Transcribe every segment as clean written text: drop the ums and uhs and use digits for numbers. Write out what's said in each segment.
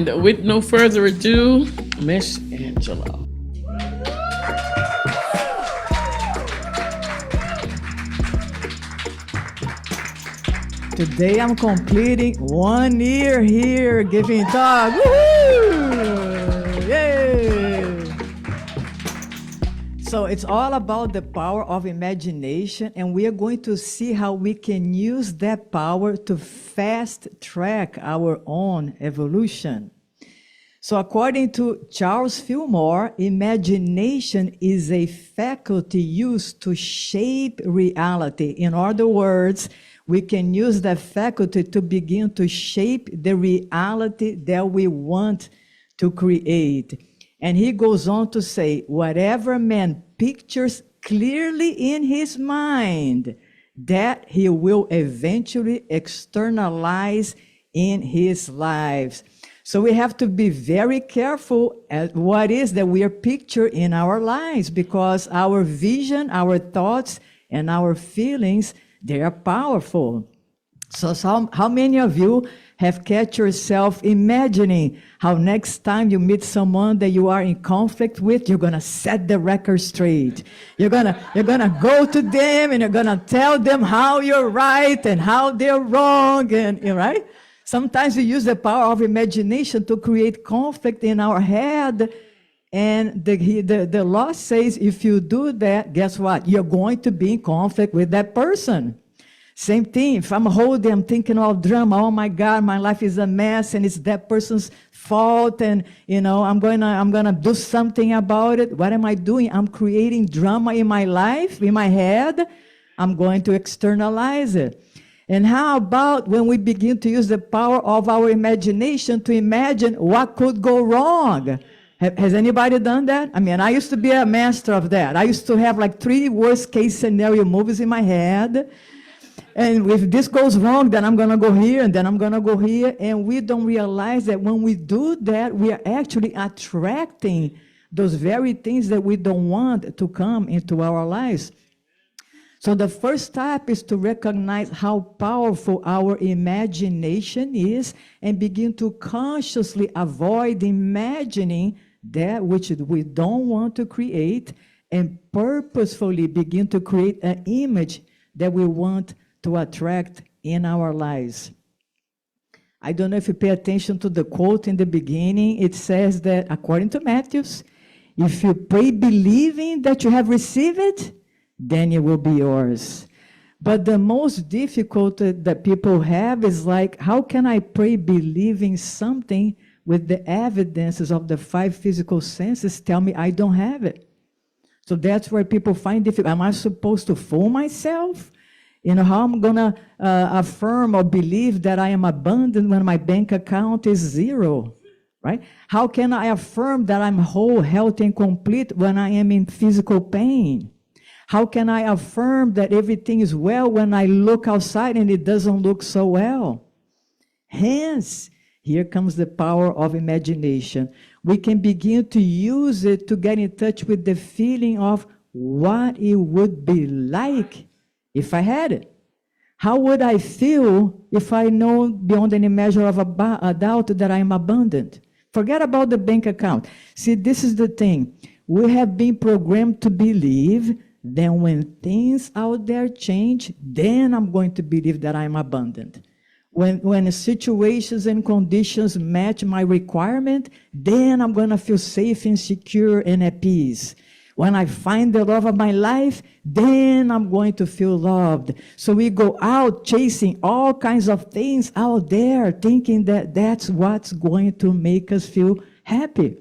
And with no further ado, Miss Angela. Today I'm completing 1 year here giving talk. Woohoo! Yay! So it's all about the power of imagination, and we are going to see how we can use that power to fast track our own evolution. So according to Charles Fillmore, imagination is a faculty used to shape reality. In other words, we can use that faculty to begin to shape the reality that we want to create. And he goes on to say, whatever man pictures clearly in his mind, that he will eventually externalize in his lives. So we have to be very careful at what is that we are picturing in our lives, because our vision, our thoughts, and our feelings, they are powerful. So how many of you have catch yourself imagining how next time you meet someone that you are in conflict with, you're gonna set the record straight. You're gonna go to them and you're gonna tell them how you're right and how they're wrong, and right? Sometimes we use the power of imagination to create conflict in our head. And the law says if you do that, guess what? You're going to be in conflict with that person. Same thing, if I'm thinking of drama, oh my God, my life is a mess and it's that person's fault, and I'm gonna do something about it. What am I doing? I'm creating drama in my life, in my head. I'm going to externalize it. And how about when we begin to use the power of our imagination to imagine what could go wrong? Has anybody done that? I mean, I used to be a master of that. I used to have like 3 worst case scenario movies in my head. And if this goes wrong, then I'm going to go here, and then I'm going to go here. And we don't realize that when we do that, we are actually attracting those very things that we don't want to come into our lives. So the first step is to recognize how powerful our imagination is and begin to consciously avoid imagining that which we don't want to create, and purposefully begin to create an image that we want to attract in our lives. I don't know if you pay attention to the quote in the beginning. It says that, according to Matthews, if you pray believing that you have received it, then it will be yours. But the most difficult that people have is like, how can I pray believing something with the evidences of the 5 physical senses tell me I don't have it? So that's where people find difficult. Am I supposed to fool myself? How I'm going to affirm or believe that I am abundant when my bank account is 0, right? How can I affirm that I'm whole, healthy, and complete when I am in physical pain? How can I affirm that everything is well when I look outside and it doesn't look so well? Hence, here comes the power of imagination. We can begin to use it to get in touch with the feeling of what it would be like if I had it. How would I feel if I know beyond any measure of a doubt that I am abundant? Forget about the bank account. See, this is the thing. We have been programmed to believe that when things out there change, then I'm going to believe that I'm abundant. When situations and conditions match my requirement, then I'm going to feel safe and secure and at peace. When I find the love of my life, then I'm going to feel loved. So we go out chasing all kinds of things out there, thinking that that's what's going to make us feel happy.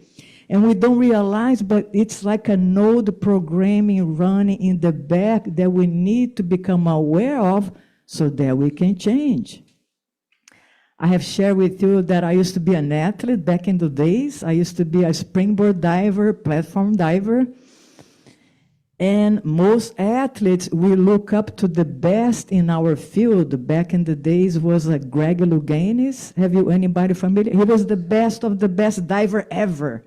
And we don't realize, but it's like a node programming running in the back that we need to become aware of so that we can change. I have shared with you that I used to be an athlete back in the days. I used to be a springboard diver, platform diver. And most athletes, we look up to the best in our field. Back in the days was Greg Louganis. Have you anybody familiar? He was the best of the best diver ever.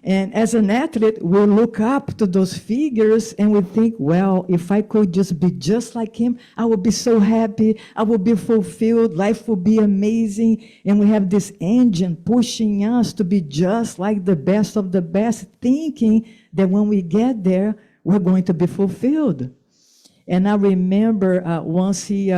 And as an athlete, we look up to those figures and we think, well, if I could just be just like him, I would be so happy, I would be fulfilled, life would be amazing. And we have this engine pushing us to be just like the best of the best, thinking that when we get there, we're going to be fulfilled. And I remember once he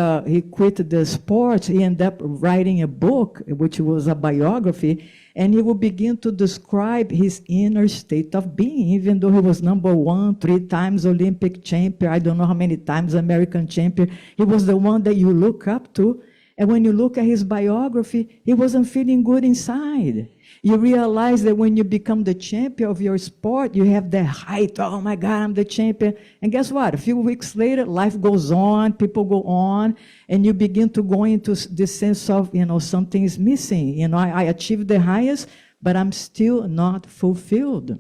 quit the sports, he ended up writing a book, which was a biography, and he would begin to describe his inner state of being, even though he was number 1, 3 times Olympic champion, I don't know how many times American champion. He was the one that you look up to. And when you look at his biography, he wasn't feeling good inside. You realize that when you become the champion of your sport, you have that height, oh my God, I'm the champion. And guess what? A few weeks later, life goes on, people go on, and you begin to go into this sense of, something is missing. I achieved the highest, but I'm still not fulfilled.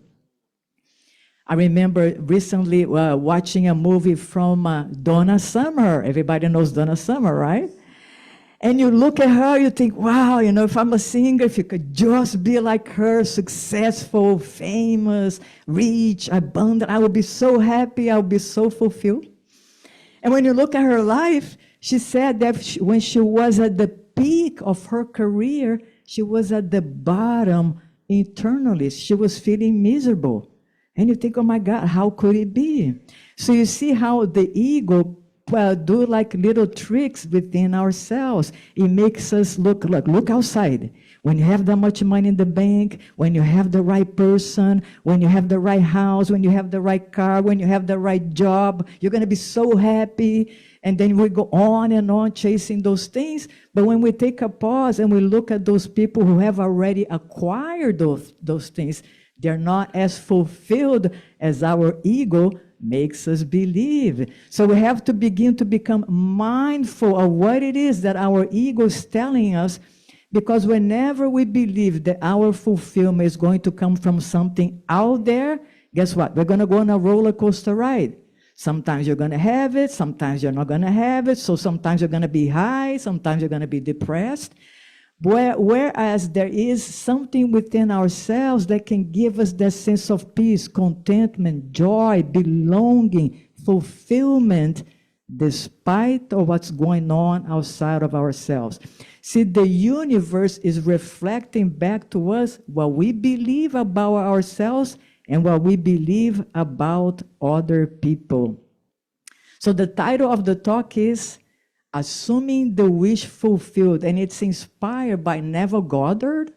I remember recently watching a movie from Donna Summer. Everybody knows Donna Summer, right? And you look at her, you think, wow, if I'm a singer, if you could just be like her, successful, famous, rich, abundant, I would be so happy, I would be so fulfilled. And when you look at her life, she said that when she was at the peak of her career, she was at the bottom internally. She was feeling miserable. And you think, oh my God, how could it be? So you see how the ego do like little tricks within ourselves. It makes us look outside. When you have that much money in the bank, when you have the right person, when you have the right house, when you have the right car, when you have the right job, you're going to be so happy. And then we go on and on chasing those things. But when we take a pause and we look at those people who have already acquired those things, they're not as fulfilled as our ego makes us believe. So we have to begin to become mindful of what it is that our ego is telling us, because whenever we believe that our fulfillment is going to come from something out there, guess what? We're going to go on a roller coaster ride. Sometimes you're going to have it, sometimes you're not going to have it. So sometimes you're going to be high, sometimes you're going to be depressed. Whereas there is something within ourselves that can give us that sense of peace, contentment, joy, belonging, fulfillment, despite of what's going on outside of ourselves. See, the universe is reflecting back to us what we believe about ourselves and what we believe about other people. So the title of the talk is Assuming the Wish Fulfilled, and it's inspired by Neville Goddard.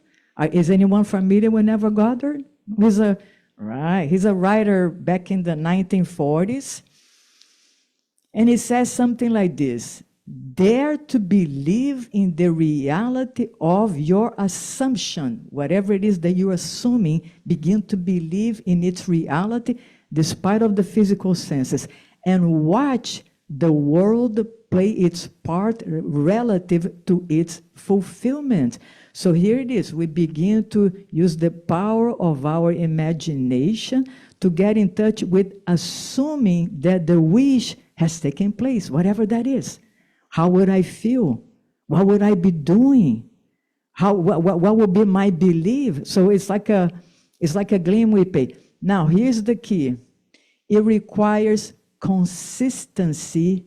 Is anyone familiar with Neville Goddard? He's a writer back in the 1940s. And he says something like this: dare to believe in the reality of your assumption. Whatever it is that you're assuming, begin to believe in its reality despite of the physical senses. And watch the world play its part relative to its fulfillment. So here it is. We begin to use the power of our imagination to get in touch with assuming that the wish has taken place, whatever that is. How would I feel? What would I be doing? What would be my belief? So it's like a game we play. Now, here's the key. It requires consistency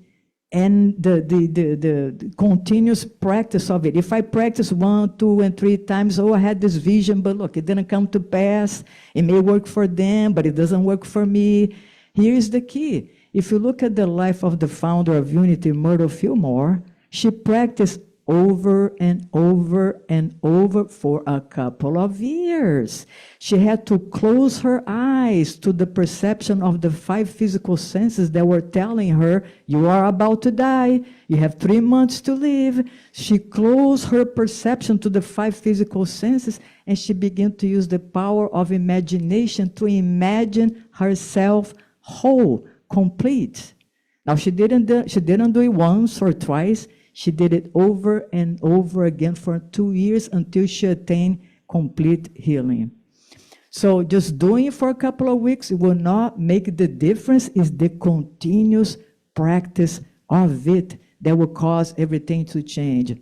and the continuous practice of it. If I practice 1, 2, and 3 times, I had this vision, but look, it didn't come to pass. It may work for them, but it doesn't work for me. Here's the key. If you look at the life of the founder of Unity, Myrtle Fillmore, she practiced over and over and over for a couple of years. She had to close her eyes to the perception of the 5 physical senses that were telling her, you are about to die, you have 3 months to live. She closed her perception to the 5 physical senses, and she began to use the power of imagination to imagine herself whole, complete. Now, she didn't do it once or twice. She did it over and over again for 2 years until she attained complete healing. So just doing it for a couple of weeks, it will not make the difference. It's the continuous practice of it that will cause everything to change.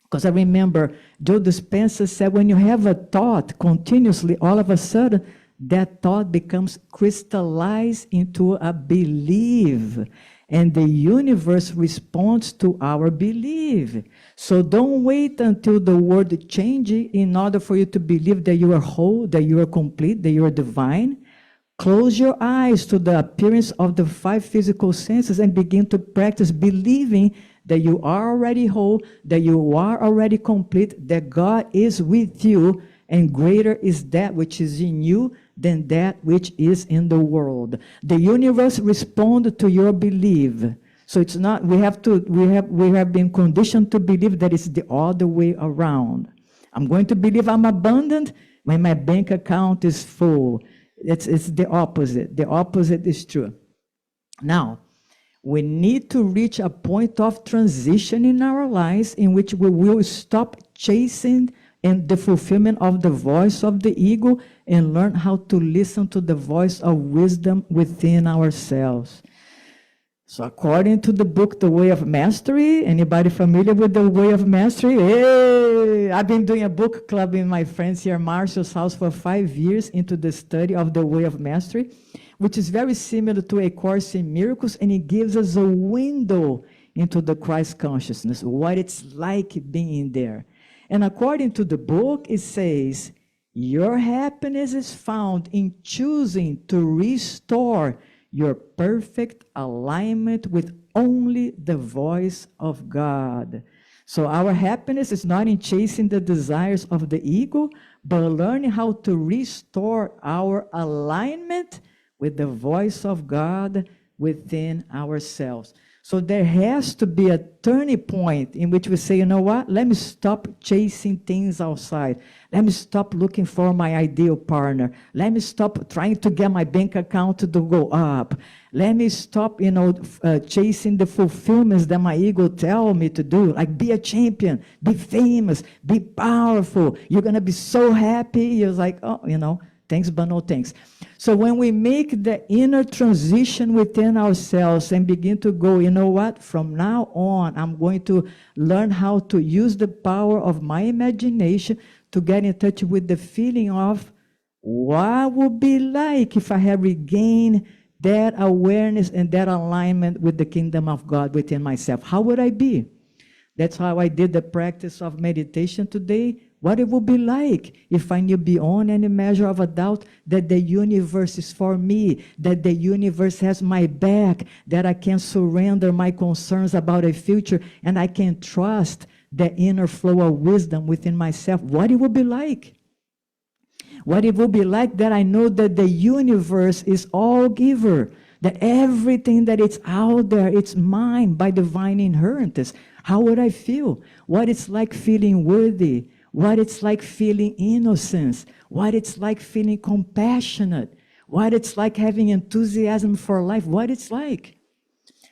Because I remember Joe Dispenza said, when you have a thought continuously, all of a sudden, that thought becomes crystallized into a belief. And the universe responds to our belief. So don't wait until the world changes in order for you to believe that you are whole, that you are complete, that you are divine. Close your eyes to the appearance of the 5 physical senses and begin to practice believing that you are already whole, that you are already complete, that God is with you, and greater is that which is in you than that which is in the world. The universe responds to your belief. So it's not, we have been conditioned to believe that it's the other way around. I'm going to believe I'm abundant when my bank account is full. It's the opposite. The opposite is true. Now, we need to reach a point of transition in our lives in which we will stop chasing and the fulfillment of the voice of the ego and learn how to listen to the voice of wisdom within ourselves. So according to the book, The Way of Mastery, anybody familiar with The Way of Mastery? Hey, I've been doing a book club in my friends here, Marcia's house, for 5 years into the study of The Way of Mastery, which is very similar to A Course in Miracles, and it gives us a window into the Christ consciousness, what it's like being there. And according to the book, it says, your happiness is found in choosing to restore your perfect alignment with only the voice of God. So our happiness is not in chasing the desires of the ego, but learning how to restore our alignment with the voice of God within ourselves. So there has to be a turning point in which we say, you know what? Let me stop chasing things outside. Let me stop looking for my ideal partner. Let me stop trying to get my bank account to go up. Let me stop, chasing the fulfillments that my ego tells me to do. Like be a champion, be famous, be powerful. You're going to be so happy. You're like, oh, thanks, but no thanks. So when we make the inner transition within ourselves and begin to go, you know what? From now on, I'm going to learn how to use the power of my imagination to get in touch with the feeling of what would be like if I had regained that awareness and that alignment with the kingdom of God within myself. How would I be? That's how I did the practice of meditation today. What it would be like if I knew beyond any measure of a doubt that the universe is for me, that the universe has my back, that I can surrender my concerns about a future, and I can trust the inner flow of wisdom within myself. What it would be like? What it would be like that I know that the universe is all giver, that everything that it's out there, it's mine by divine inheritance. How would I feel? What it's like feeling worthy, what it's like feeling innocence, what it's like feeling compassionate, what it's like having enthusiasm for life, what it's like.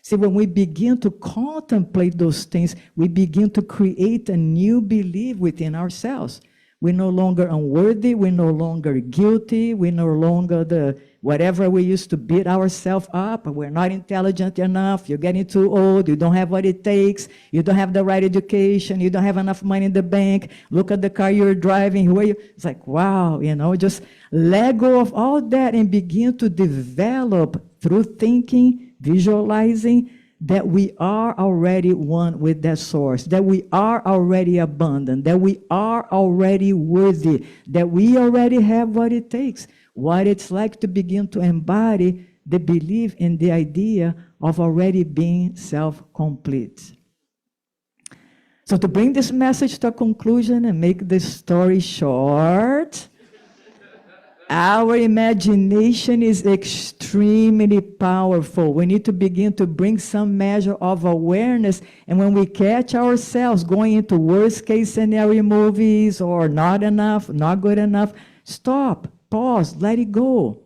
See, when we begin to contemplate those things, we begin to create a new belief within ourselves. We're no longer unworthy, we're no longer guilty, we're no longer whatever we used to beat ourselves up. We're not intelligent enough, you're getting too old, you don't have what it takes, you don't have the right education, you don't have enough money in the bank, look at the car you're driving, who are you? It's like, wow, just let go of all that and begin to develop through thinking, visualizing, that we are already one with that source, that we are already abundant, that we are already worthy, that we already have what it takes, what it's like to begin to embody the belief in the idea of already being self-complete. So to bring this message to a conclusion and make the story short, our imagination is extremely powerful. We need to begin to bring some measure of awareness. And when we catch ourselves going into worst case scenario movies or not enough, not good enough, stop, pause, let it go.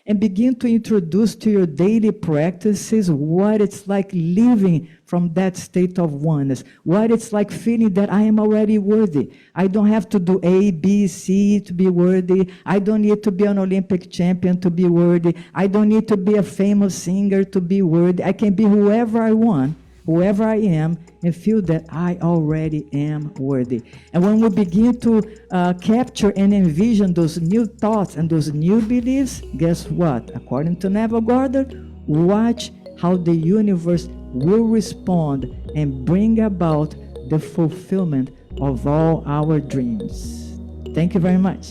And begin to introduce to your daily practices what it's like living from that state of oneness, what it's like feeling that I am already worthy. I don't have to do A, B, C to be worthy. I don't need to be an Olympic champion to be worthy. I don't need to be a famous singer to be worthy. I can be whoever I want whoever I am, and feel that I already am worthy. And when we begin to capture and envision those new thoughts and those new beliefs, guess what? According to Neville Goddard, watch how the universe will respond and bring about the fulfillment of all our dreams. Thank you very much.